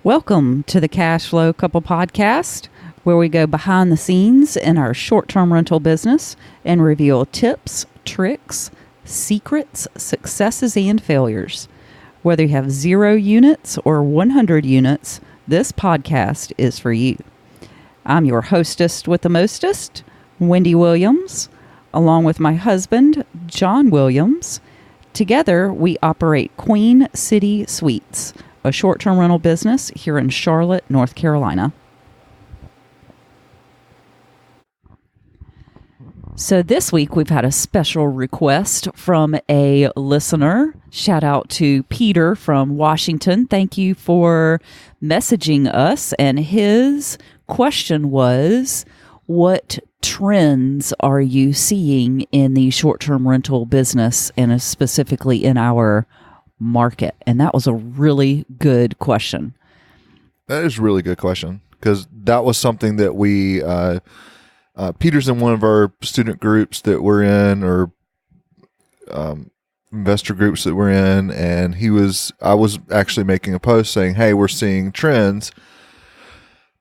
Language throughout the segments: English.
Welcome to the Cash Flow Couple Podcast, where we go behind the scenes in our short-term rental business and reveal tips, tricks, secrets, successes, and failures. Whether you have 0 units or 100 units, this podcast is for you. I'm your hostess with the mostest, Wendy Williams, along with my husband, John Williams. Together, we operate Queen City Suites, a short-term rental business here in Charlotte, North Carolina. So this week we've had a special request from a listener. Shout out to Peter from Washington. Thank you for messaging us. And his question was, what trends are you seeing in the short-term rental business and specifically in our market? And that was a really good question. That is a really good question, because that was something that we Peter's in one of our student groups that we're in, or investor groups that we're in, and I was actually making a post saying, hey, we're seeing trends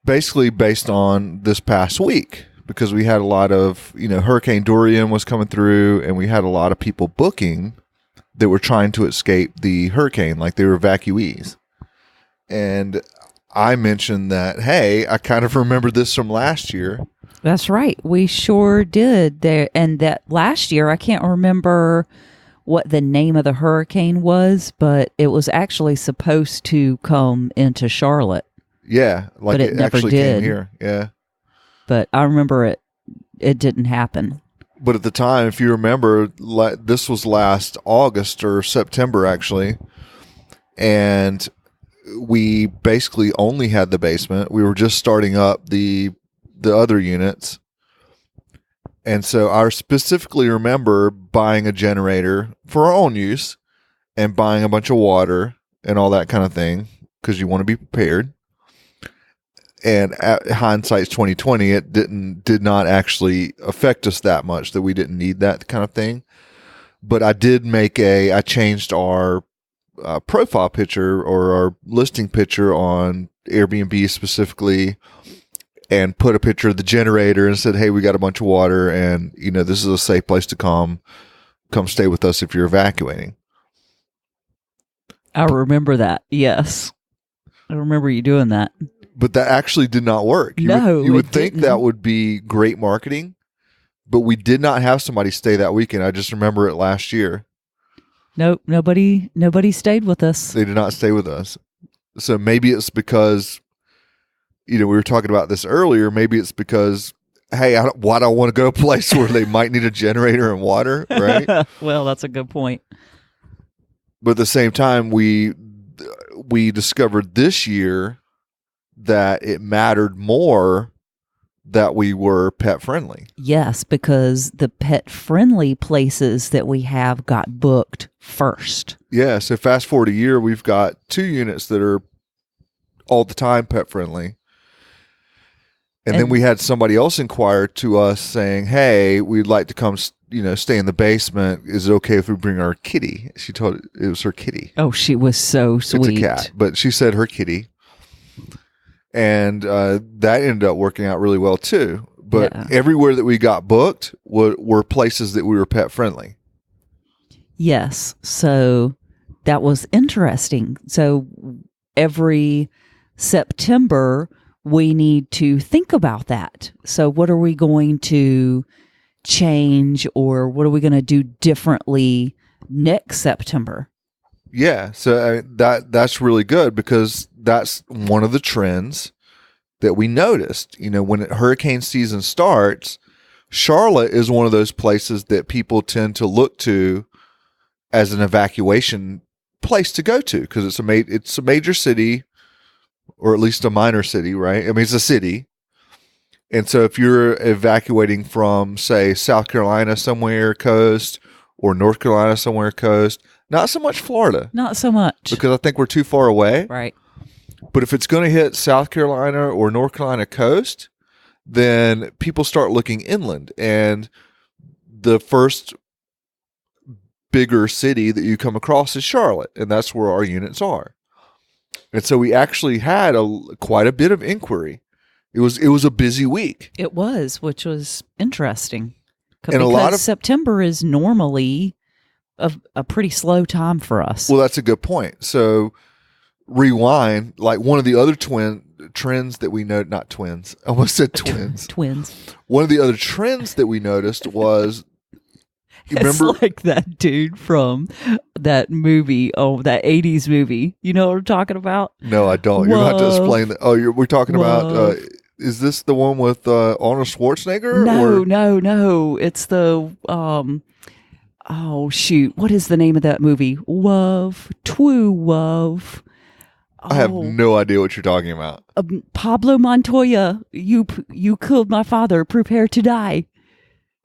basically based on this past week, because we had a lot of, Hurricane Dorian was coming through, and we had a lot of people booking that were trying to escape the hurricane, like they were evacuees. And I mentioned that, hey, I kind of remember this from last year. That's right. We sure did. And that last year, I can't remember what the name of the hurricane was, but it was actually supposed to come into Charlotte. Yeah, but it never actually did. Came here. Yeah. But I remember it didn't happen. But at the time, if you remember, this was last August or September, actually, and we basically only had the basement. We were just starting up the other units. And so I specifically remember buying a generator for our own use and buying a bunch of water and all that kind of thing, because you want to be prepared. And at hindsight's 2020, it did not actually affect us that much, that we didn't need that kind of thing. But I changed our profile picture, or our listing picture on Airbnb specifically, and put a picture of the generator and said, hey, we got a bunch of water, and this is a safe place to come stay with us if you're evacuating. I remember that. Yes. I remember you doing that. But that actually did not work. You would think that would be great marketing, but we did not have somebody stay that weekend. I just remember it last year. Nope, nobody stayed with us. They did not stay with us. So maybe it's because, we were talking about this earlier. Maybe it's because, hey, why do I want to go to a place where they might need a generator and water, right? Well, that's a good point. But at the same time, we discovered this year that it mattered more that we were pet friendly. Yes, because the pet friendly places that we have got booked first. Yeah, so fast forward a year, we've got 2 units that are all the time pet friendly. And then we had somebody else inquire to us saying, hey, we'd like to come, stay in the basement. Is it okay if we bring our kitty? She told it was her kitty. Oh, she was so sweet. It's a cat, but she said her kitty. And that ended up working out really well too. But everywhere that we got booked were places that we were pet friendly. Yes. So that was interesting. So every September, we need to think about that. So what are we going to change, or what are we going to do differently next September? Yeah, so that's really good, because that's one of the trends that we noticed. When hurricane season starts, Charlotte is one of those places that people tend to look to as an evacuation place to go to, because it's a major city, or at least a minor city, right? I mean, it's a city. And so if you're evacuating from, say, South Carolina somewhere coast, or North Carolina somewhere coast, not so much Florida. Not so much. Because I think we're too far away. Right. But if it's going to hit South Carolina or North Carolina coast, then people start looking inland. And the first bigger city that you come across is Charlotte. And that's where our units are. And so we actually had quite a bit of inquiry. It was a busy week. It was, which was interesting. And Because a lot of September is normally a pretty slow time for us. well, that's a good point. So rewind, like one of the other trends that we know, not twins. I almost said twins. Twins. One of the other trends that we noticed was, remember, It's like that dude from that movie, that 80s movie. You know what I'm talking about? no, I don't. You're not to explain that. Oh, we're talking about, is this the one with Arnold Schwarzenegger? No. It's the, oh, shoot. What is the name of that movie? Wove. Twoo Wove. I have no idea what you're talking about. Pablo Montoya, you killed my father. Prepare to die.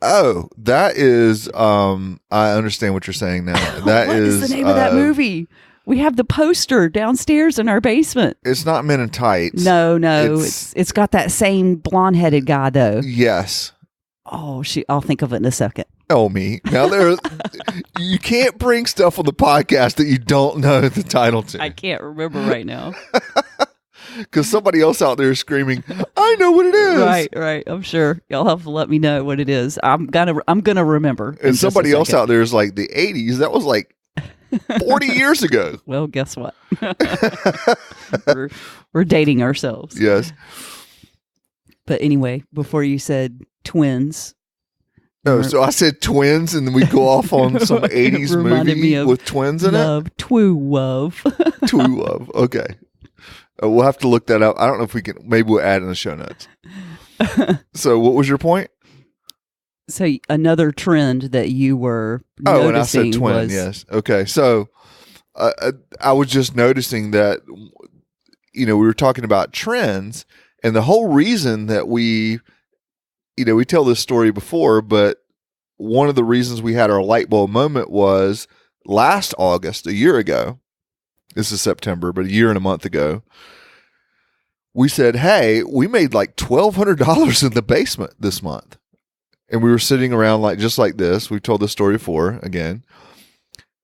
Oh, that is, I understand what you're saying now. That What is the name of that movie? We have the poster downstairs in our basement. It's not Men in Tights. No. It's got that same blonde-headed guy, though. Yes. Oh, I'll think of it in a second. Oh, me. Now, you can't bring stuff on the podcast that you don't know the title to. I can't remember right now. Because somebody else out there is screaming, I know what it is. Right. I'm sure y'all have to let me know what it is. I'm gonna remember. And somebody else out there is like, the 80s. That was like 40 years ago. Well, guess what? we're dating ourselves. Yes. But anyway, before you said twins. No, so I said twins, and then we go off on some 80s movie with twins in it? Twoo Wove. Twoo Wove. Okay. We'll have to look that up. I don't know if we can. Maybe we'll add in the show notes. So what was your point? So another trend that you were noticing and I said twin, yes. Okay. So I was just noticing that, we were talking about trends, and the whole reason that we tell this story before, but one of the reasons we had our light bulb moment was last August, a year ago. This is September, but a year and a month ago, we said, hey, we made like $1,200 in the basement this month. And we were sitting around just like this. We told this story before again.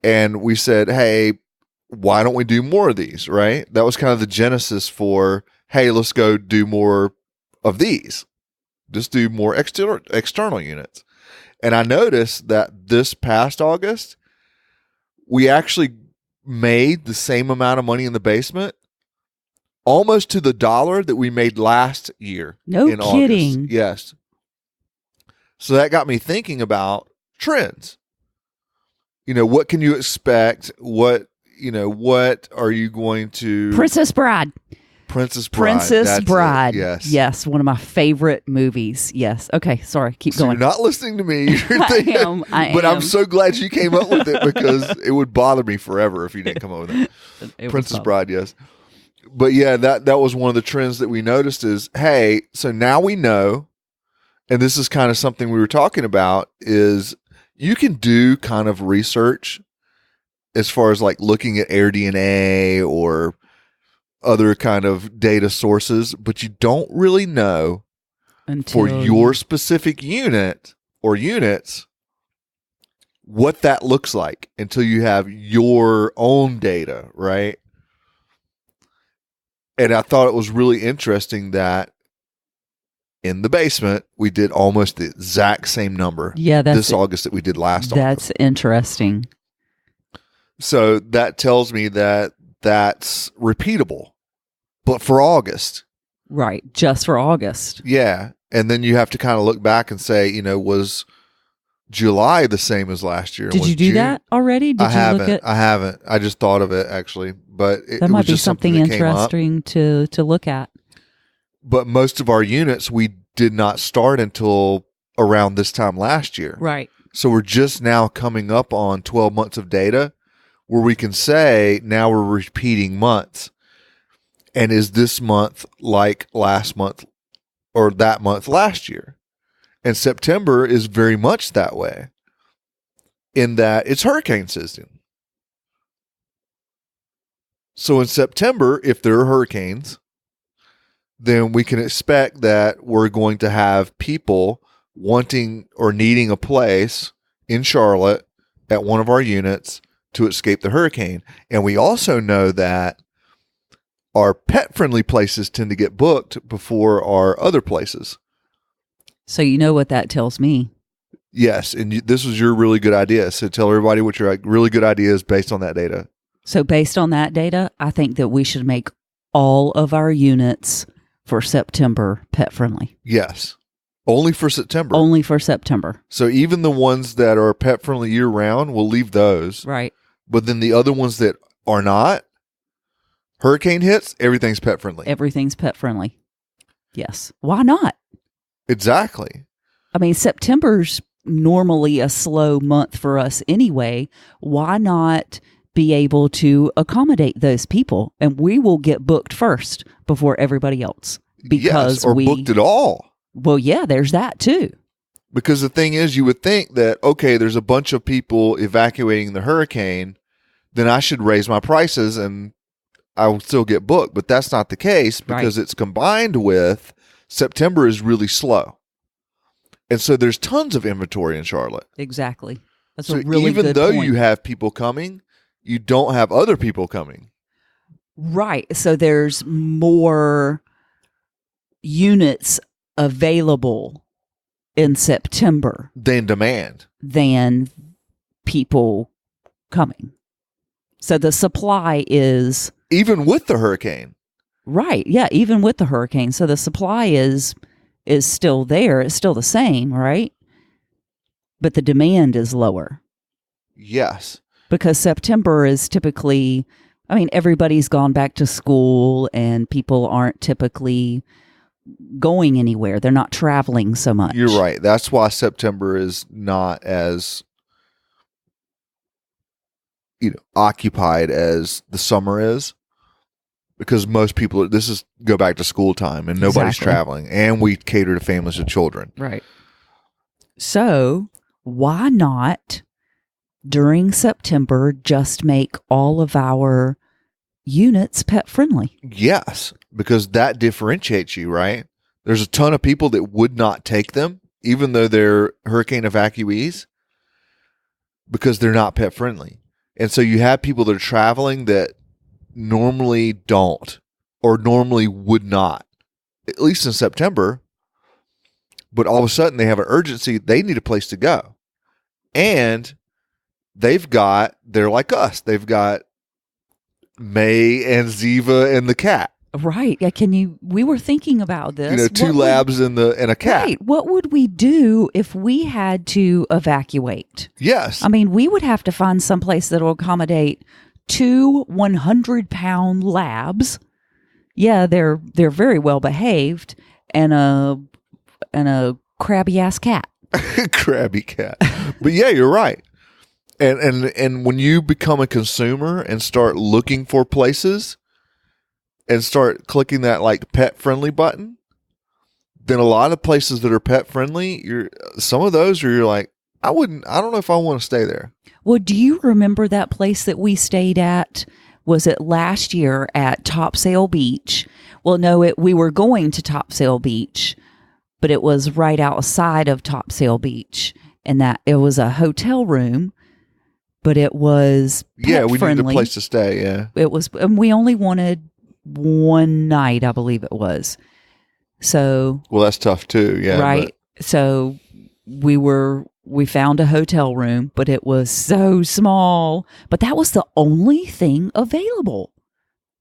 And we said, hey, why don't we do more of these, right? That was kind of the genesis for, hey, let's go do more of these. Just do more external units. And I noticed that this past August, we actually made the same amount of money in the basement, almost to the dollar that we made last year. No in kidding. August. Yes. So that got me thinking about trends. What can you expect? What are you going to... Princess Bride. Princess Bride. Yes, one of my favorite movies. Yes. Okay, sorry. Keep going. You're not listening to me. You're thinking, I am. But I'm so glad you came up with it, because it would bother me forever if you didn't come up with it. Princess Bride, yes. But yeah, that was one of the trends that we noticed is, hey, so now we know, and this is kind of something we were talking about, is you can do kind of research as far as like looking at AirDNA or other kind of data sources, but you don't really know for your specific unit or units what that looks like until you have your own data, right? And I thought it was really interesting that in the basement, we did almost the exact same number this August that we did last August. That's interesting. So that tells me that that's repeatable, but for August. Right. Just for August. Yeah. And then you have to kind of look back and say, was July the same as last year? Did you do June? That already? I haven't. I just thought of it actually, but that might be something interesting to look at. But most of our units, we did not start until around this time last year. Right. So we're just now coming up on 12 months of data where we can say now we're repeating months. And is this month like last month or that month last year? And September is very much that way in that it's hurricane season. So in September, if there are hurricanes, then we can expect that we're going to have people wanting or needing a place in Charlotte at one of our units to escape the hurricane. And we also know that our pet friendly places tend to get booked before our other places. So you know what that tells me. Yes, and this was your really good idea. So tell everybody what your really good idea is based on that data. So based on that data, I think that we should make all of our units for September pet friendly. Yes. Only for September. Only for September. So even the ones that are pet friendly year round, we'll leave those. Right. But then the other ones that are not, hurricane hits, everything's pet friendly. Everything's pet friendly. Yes. Why not? Exactly. I mean, September's normally a slow month for us anyway. Why not be able to accommodate those people? And we will get booked first before everybody else. Because or booked it all. Well, yeah, there's that too. Because the thing is, you would think that, okay, there's a bunch of people evacuating the hurricane, then I should raise my prices and I will still get booked. But that's not the case because It's combined with September is really slow. And so there's tons of inventory in Charlotte. Exactly. That's so a really good even though point. you have people coming, you don't have other people coming. Right. So there's more units available in September than demand, than people coming. So the supply is... even with the hurricane. Right. Yeah, even with the hurricane. So the supply is still there. It's still the same, right? But the demand is lower. Yes. Because September is typically... I mean, everybody's gone back to school and people aren't typically going anywhere. They're not traveling so much. You're right. That's why September is not as occupied as the summer is, because most people go back to school time and nobody's traveling, and we cater to families with children. Right. So why not during September just make all of our units pet friendly? Yes, because that differentiates you, right? There's a ton of people that would not take them, even though they're hurricane evacuees, because they're not pet friendly. And so you have people that are traveling that normally don't, or normally would not, at least in September. But all of a sudden they have an urgency. They need a place to go. And they're like us. They've got May and Ziva and the cat. Right. Yeah. We were thinking about this. Two labs and a cat. Right. What would we do if we had to evacuate? Yes. I mean, we would have to find some place that will accommodate 2 100-pound labs. Yeah, they're very well behaved, and a crabby ass cat. Crabby cat. But yeah, you're right. And when you become a consumer and start looking for places and start clicking that like pet friendly button, then a lot of places that are pet friendly, some of those you're like, I don't know if I want to stay there. Well, do you remember that place that we stayed at? Was it last year at Topsail Beach? Well, no, we were going to Topsail Beach, but it was right outside of Topsail Beach, and that it was a hotel room, but it was pet we friendly. needed a place to stay. Yeah, it was, and we only wanted one night, I believe it was. So, well, that's tough too. Yeah, right. So we found a hotel room, but it was so small. But that was the only thing available.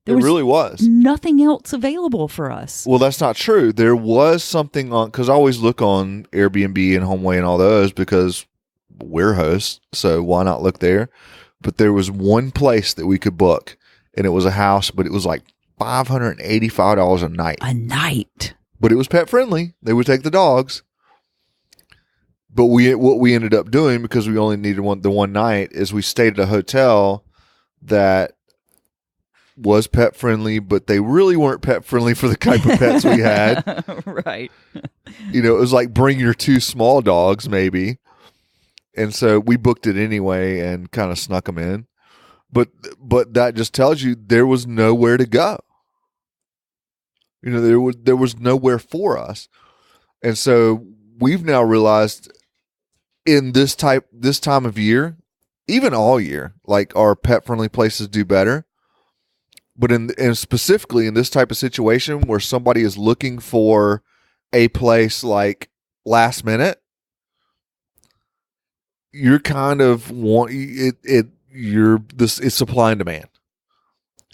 It really was. Nothing else available for us. Well, that's not true. There was something on, because I always look on Airbnb and HomeAway and all those because we're hosts, so why not look there? But there was one place that we could book, and it was a house, but it was like $585 a night. A night. But it was pet friendly. They would take the dogs. But what we ended up doing, because we only needed the one night, is we stayed at a hotel that was pet friendly, but they really weren't pet friendly for the type of pets we had. Right. It was like bring your 2 small dogs maybe. And so we booked it anyway and kind of snuck them in. But that just tells you there was nowhere to go. There was nowhere for us. And so we've now realized in this time of year, even all year, like our pet friendly places do better But and specifically in this type of situation where somebody is looking for a place like last minute, you're kind of it's supply and demand.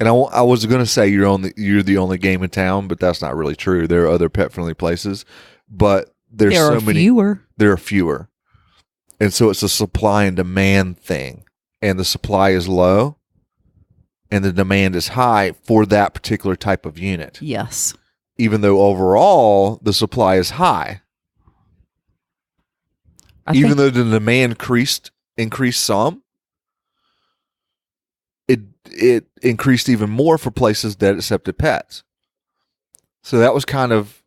And I was going to say you're the only game in town, but that's not really true. There are other pet friendly places, but there are fewer. And so it's a supply and demand thing, and the supply is low and the demand is high for that particular type of unit. Yes. Even though overall the supply is high. Even though the demand increased some, it increased even more for places that accepted pets. So that was kind of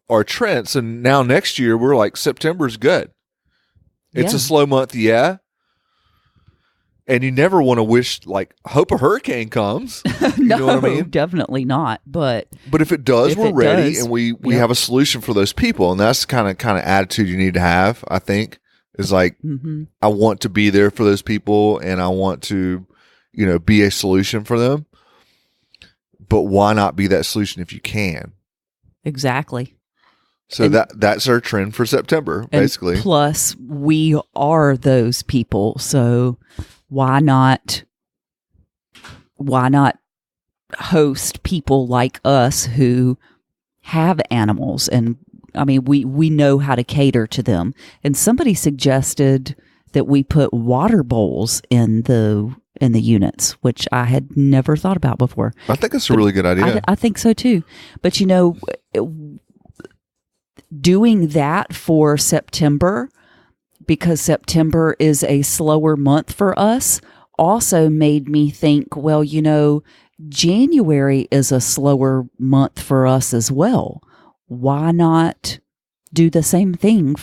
our trend. So now next year we're like, September's good. It's a slow month, yeah. And you never want to hope a hurricane comes. You know what I mean? Definitely not. But if it does, we're ready, and we have a solution for those people. And that's the kind of attitude you need to have, I think, is like, I want to be there for those people, and I want to, be a solution for them. But why not be that solution if you can? Exactly. So that's our trend for September, basically. Plus, we are those people. So why not host people like us who have animals? And I mean, we know how to cater to them. And somebody suggested that we put water bowls in the units, which I had never thought about before. I think it's a really good idea. I think so too. But doing that for September, because September is a slower month for us, also made me think, well, January is a slower month for us as well. Why not do the same thing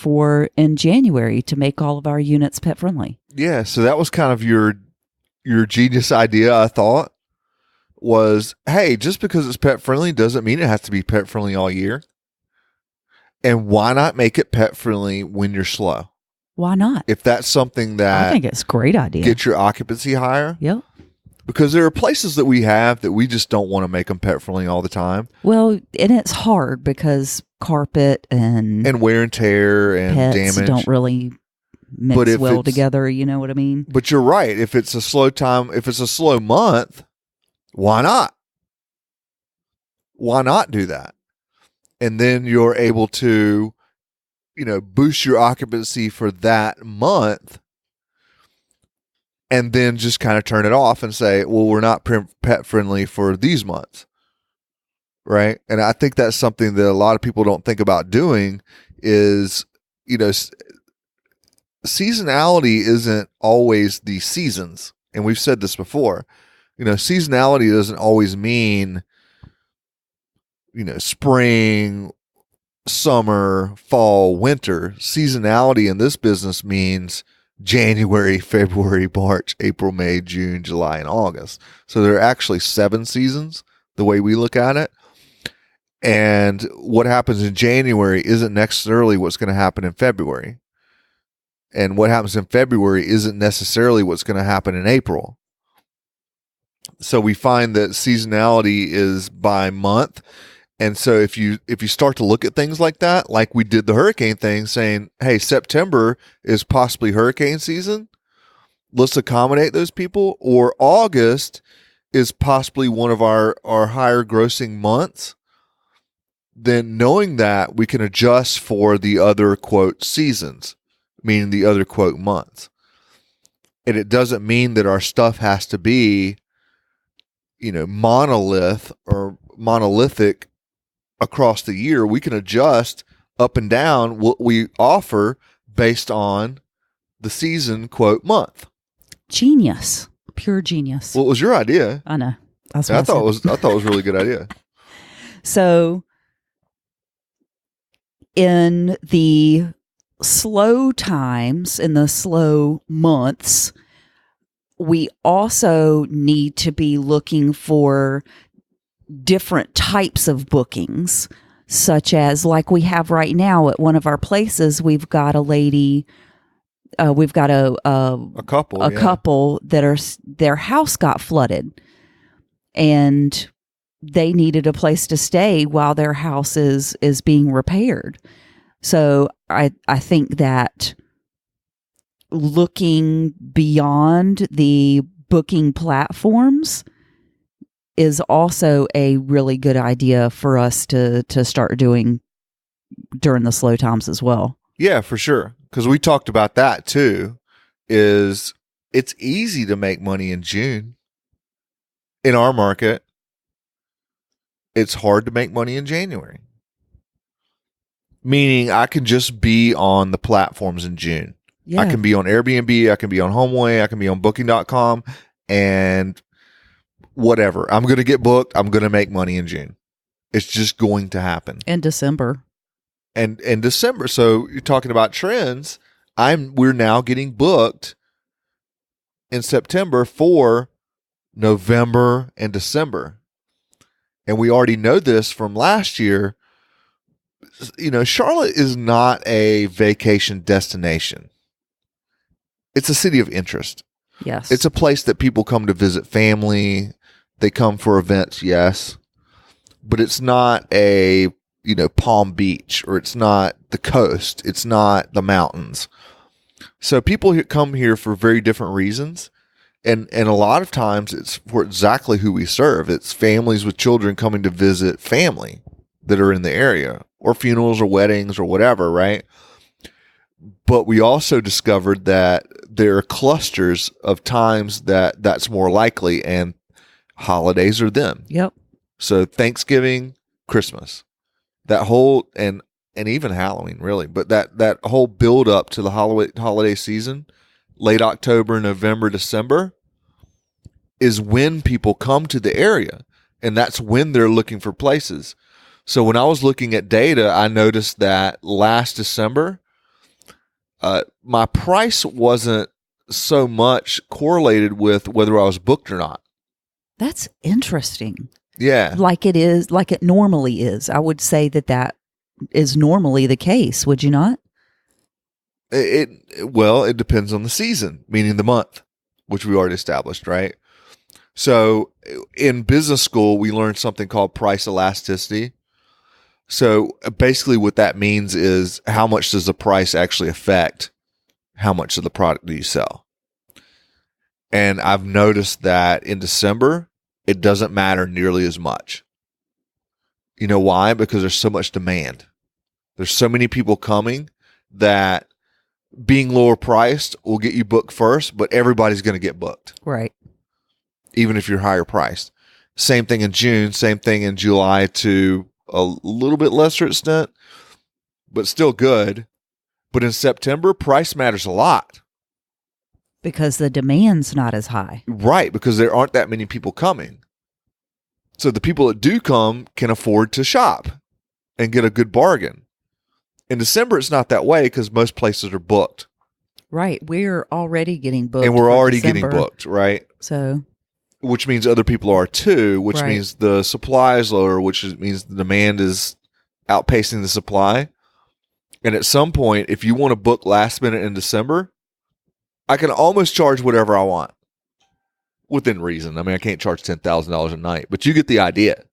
in January to make all of our units pet friendly? Yeah, so that was kind of your genius idea, I thought, was, hey, just because it's pet friendly doesn't mean it has to be pet friendly all year. And why not make it pet friendly when you're slow? Why not? If that's something that I think it's a great idea. Get your occupancy higher. Yep. Because there are places that we have that we just don't want to make them pet friendly all the time. Well, and it's hard because carpet and wear and tear and pets damage don't really mix well together. You know what I mean? But you're right. If it's a slow time, if it's a slow month, why not? Why not do that? And then you're able to, boost your occupancy for that month, and then just kind of turn it off and say, well, we're not pet friendly for these months. Right. And I think that's something that a lot of people don't think about doing is, seasonality isn't always the seasons. And we've said this before, seasonality doesn't always mean, spring, summer, fall, winter. Seasonality in this business means January, February, March, April, May, June, July, and August. So there are actually 7 seasons, the way we look at it. And what happens in January isn't necessarily what's going to happen in February. And what happens in February isn't necessarily what's going to happen in April. So we find that seasonality is by month. And so if you start to look at things like that, like we did the hurricane thing, saying, hey, September is possibly hurricane season, let's accommodate those people. Or August is possibly one of our higher grossing months. Then knowing that, we can adjust for the other, quote, seasons, meaning the other, quote, months. And it doesn't mean that our stuff has to be, monolithic across the year. We can adjust up and down what we offer based on the season, quote, month. Genius. Pure genius. Well, it was your idea. I know. That's what I thought it was a really good idea. So in the slow times, in the slow months, we also need to be looking for different types of bookings, such as like we have right now at one of our places. We've got a lady, we've got a couple that their house got flooded, and they needed a place to stay while their house is being repaired. So I think that looking beyond the booking platforms is also a really good idea for us to start doing during the slow times as well. Yeah, for sure. Because we talked about that too. Is it's easy to make money in June in our market. It's hard to make money in January. Meaning I can just be on the platforms in June. Yeah. I can be on Airbnb, I can be on HomeAway, I can be on Booking.com, and whatever. I'm going to get booked. I'm going to make money in June. It's just going to happen. In December. And in December. So you're talking about trends. We're now getting booked in September for November and December. And we already know this from last year. You know, Charlotte is not a vacation destination. It's a city of interest. Yes. It's a place that people come to visit family. They come for events, yes. But it's not a, you know, Palm Beach, or it's not the coast. It's not the mountains. So people come here for very different reasons. And a lot of times it's for exactly who we serve. It's families with children coming to visit family that are in the area, or funerals or weddings or whatever, right? But we also discovered that there are clusters of times that's more likely, and holidays are them. Yep. So Thanksgiving, Christmas, that whole, and even Halloween, really, but that whole build up to the holiday season, late October, November, December, is when people come to the area, and that's when they're looking for places. So when I was looking at data, I noticed that last December, my price wasn't so much correlated with whether I was booked or not. That's interesting. Yeah. Like it normally is. I would say that is normally the case, would you not? Well, it depends on the season, meaning the month, which we already established, right? So in business school, we learned something called price elasticity. So basically what that means is how much does the price actually affect how much of the product do you sell? And I've noticed that in December, it doesn't matter nearly as much. You know why? Because there's so much demand. There's so many people coming that being lower priced will get you booked first, but everybody's going to get booked. Right. Even if you're higher priced. Same thing in June, same thing in July to a little bit lesser extent, but still good. But in September, price matters a lot. Because the demand's not as high. Right, because there aren't that many people coming. So the people that do come can afford to shop and get a good bargain. In December, it's not that way because most places are booked. Right. We're already getting booked. And we're already December, getting booked, right? So, which means other people are too, which Right. means the supply is lower, which means the demand is outpacing the supply. And at some point, if you want to book last minute in December, I can almost charge whatever I want within reason. I mean, I can't charge $10,000 a night, but you get the idea.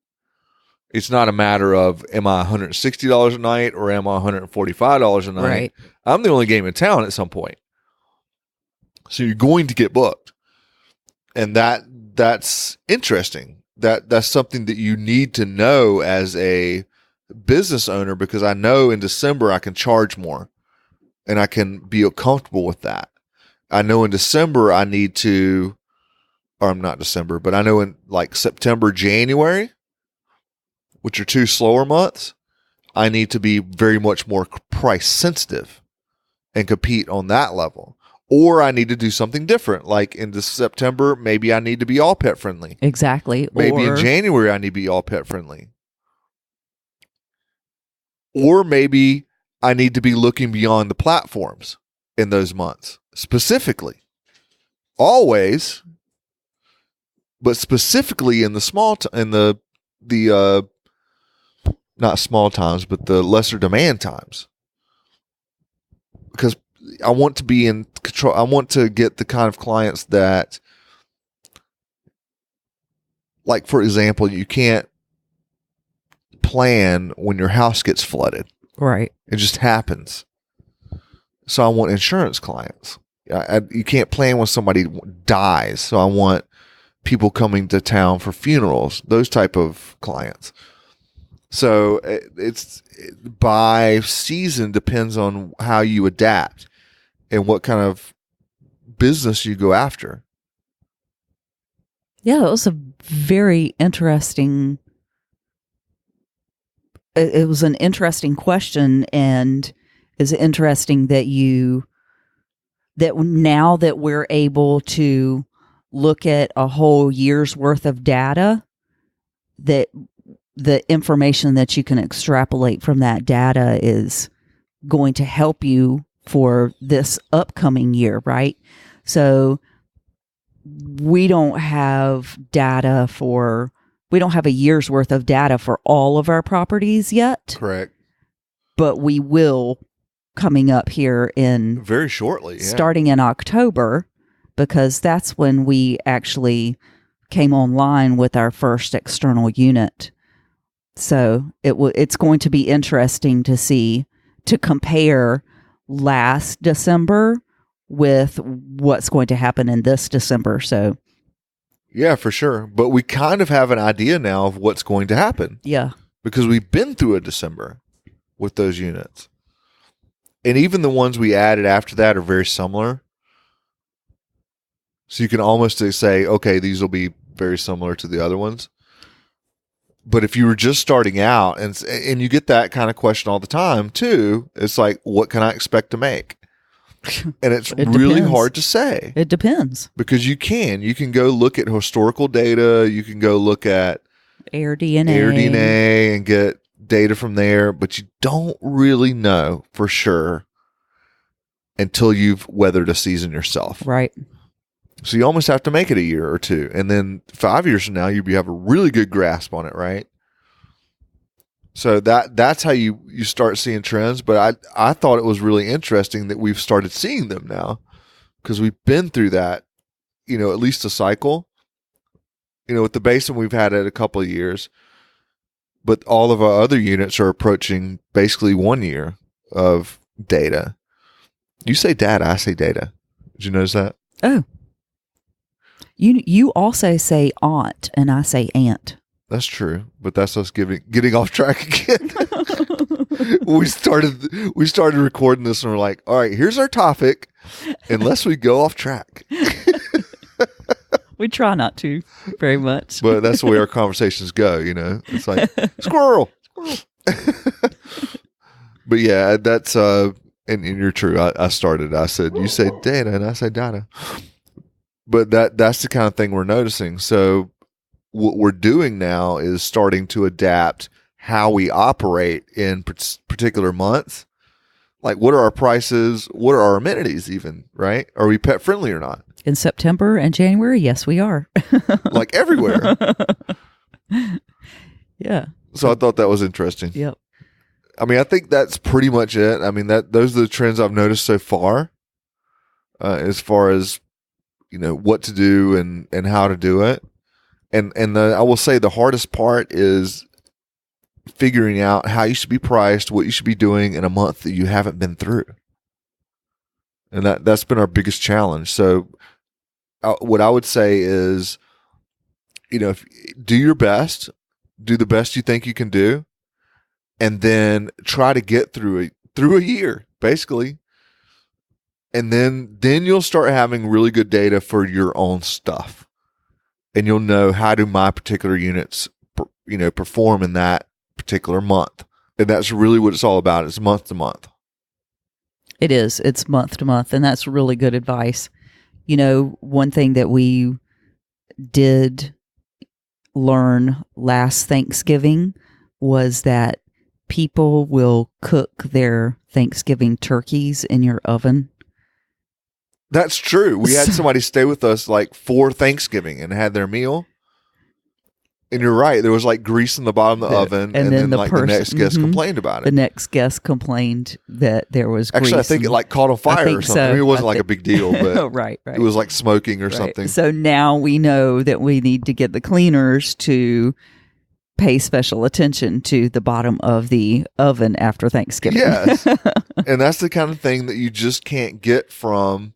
It's not a matter of, am I $160 a night or am I $145 a night? Right. I'm the only game in town at some point. So you're going to get booked. And that's interesting. That's something that you need to know as a business owner, because I know in December I can charge more and I can be comfortable with that. I know in December I need to, or I'm not December, but I know in like September, January, which are two slower months, I need to be very much more price sensitive and compete on that level. Or I need to do something different. Like in this September, maybe I need to be all pet friendly. Exactly. Maybe in January, I need to be all pet friendly. Or maybe I need to be looking beyond the platforms in those months. Specifically. Always. But specifically in the not small times, but the lesser demand times. Because I want to be in control. I want to get the kind of clients that like, for example, you can't plan when your house gets flooded. Right. It just happens. So I want insurance clients. You can't plan when somebody dies. So I want people coming to town for funerals, those type of clients. So it's by season depends on how you adapt and what kind of business you go after. Yeah, it was a very interesting. It was an interesting question, and it's interesting that now that we're able to look at a whole year's worth of data, that the information that you can extrapolate from that data is going to help you for this upcoming year, right? So we don't have a year's worth of data for all of our properties yet. Correct. But we will coming up here in very shortly, starting in October, because that's when we actually came online with our first external unit. So it's going to be interesting to compare last December with what's going to happen in this December. So yeah, for sure. But we kind of have an idea now of what's going to happen. Yeah. Because we've been through a December with those units. And even the ones we added after that are very similar. So you can almost say, okay, these will be very similar to the other ones. But if you were just starting out, and you get that kind of question all the time too, it's like, what can I expect to make? And it's really depends. hard to say. It depends. Because you can go look at historical data, you can go look at air DNA and get data from there, but you don't really know for sure until you've weathered a season yourself. Right. So you almost have to make it a year or two. And then 5 years from now, you have a really good grasp on it, right? So that's how you start seeing trends. But I thought it was really interesting that we've started seeing them now, because we've been through that, at least a cycle. With the basin, we've had it a couple of years, but all of our other units are approaching basically 1 year of data. You say data, I say data. Did you notice that? Oh. You also say aunt, and I say aunt. That's true, but that's us getting off track again. we started recording this, and we're like, all right, here's our topic, unless we go off track. We try not to very much. But that's the way our conversations go, It's like, squirrel. But yeah, that's, and you're true. I said, you say data, and I say data. But that's the kind of thing we're noticing. So what we're doing now is starting to adapt how we operate in particular months. Like, what are our prices? What are our amenities even, right? Are we pet friendly or not? In September and January, yes, we are. Like everywhere. Yeah. So I thought that was interesting. Yep. I mean, I think that's pretty much it. I mean, those are the trends I've noticed so far, as far as, what to do and how to do it. And I will say the hardest part is figuring out how you should be priced, what you should be doing in a month that you haven't been through. And that's been our biggest challenge. So what I would say is, do your best, do the best you think you can do, and then try to get through a year, basically. And then you'll start having really good data for your own stuff. And you'll know, how do my particular units, perform in that particular month. And that's really what it's all about. It's month to month. It is. It's month to month. And that's really good advice. One thing that we did learn last Thanksgiving was that people will cook their Thanksgiving turkeys in your oven. That's true. We had somebody stay with us like for Thanksgiving and had their meal. And you're right. There was like grease in the bottom of the oven. And then like the next guest complained about it. The next guest complained that there was grease. Actually, I think it like caught on fire or something. So. I mean, it wasn't like a big deal, but right. It was like smoking or something. So now we know that we need to get the cleaners to pay special attention to the bottom of the oven after Thanksgiving. Yes. And that's the kind of thing that you just can't get from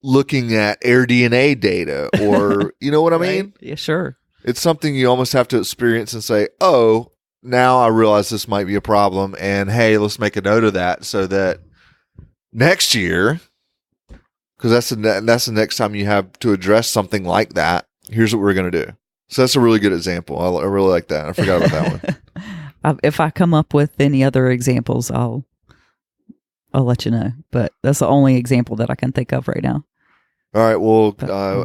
looking at AirDNA data or, you know what I mean? Yeah, sure. It's something you almost have to experience and say, oh, now I realize this might be a problem. And hey, let's make a note of that so that next year, because that's the next time you have to address something like that, here's what we're going to do. So that's a really good example. I really like that. I forgot about that one. If I come up with any other examples, I'll let you know. But that's the only example that I can think of right now. All right. Well,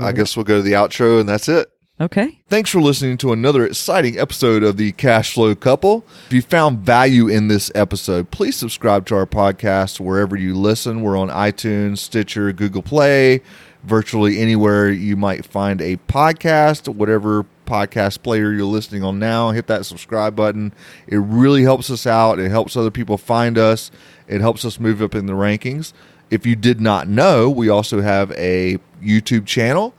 I guess we'll go to the outro and that's it. Okay. Thanks for listening to another exciting episode of the Cash Flow Couple. If you found value in this episode, please subscribe to our podcast wherever you listen. We're on iTunes, Stitcher, Google Play, virtually anywhere you might find a podcast, whatever podcast player you're listening on now. Hit that subscribe button. It really helps us out. It helps other people find us. It helps us move up in the rankings. If you did not know, we also have a YouTube channel.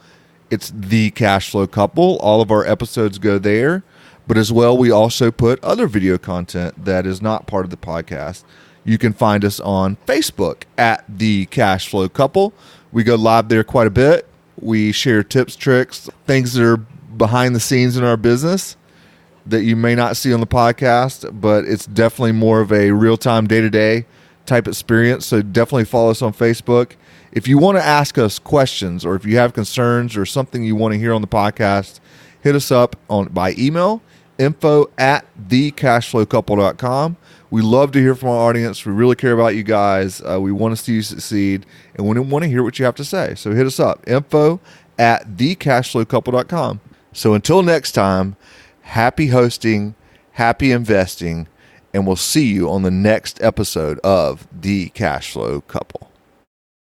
It's The Cash Flow Couple. All of our episodes go there. But as well, we also put other video content that is not part of the podcast. You can find us on Facebook at The Cash Flow Couple. We go live there quite a bit. We share tips, tricks, things that are behind the scenes in our business that you may not see on the podcast, but it's definitely more of a real-time, day-to-day type experience. So definitely follow us on Facebook. If you want to ask us questions or if you have concerns or something you want to hear on the podcast, hit us up by email, info@thecashflowcouple.com. We love to hear from our audience. We really care about you guys. We want to see you succeed, and we want to hear what you have to say. So hit us up, info@thecashflowcouple.com. So until next time, happy hosting, happy investing, and we'll see you on the next episode of The Cash Flow Couple.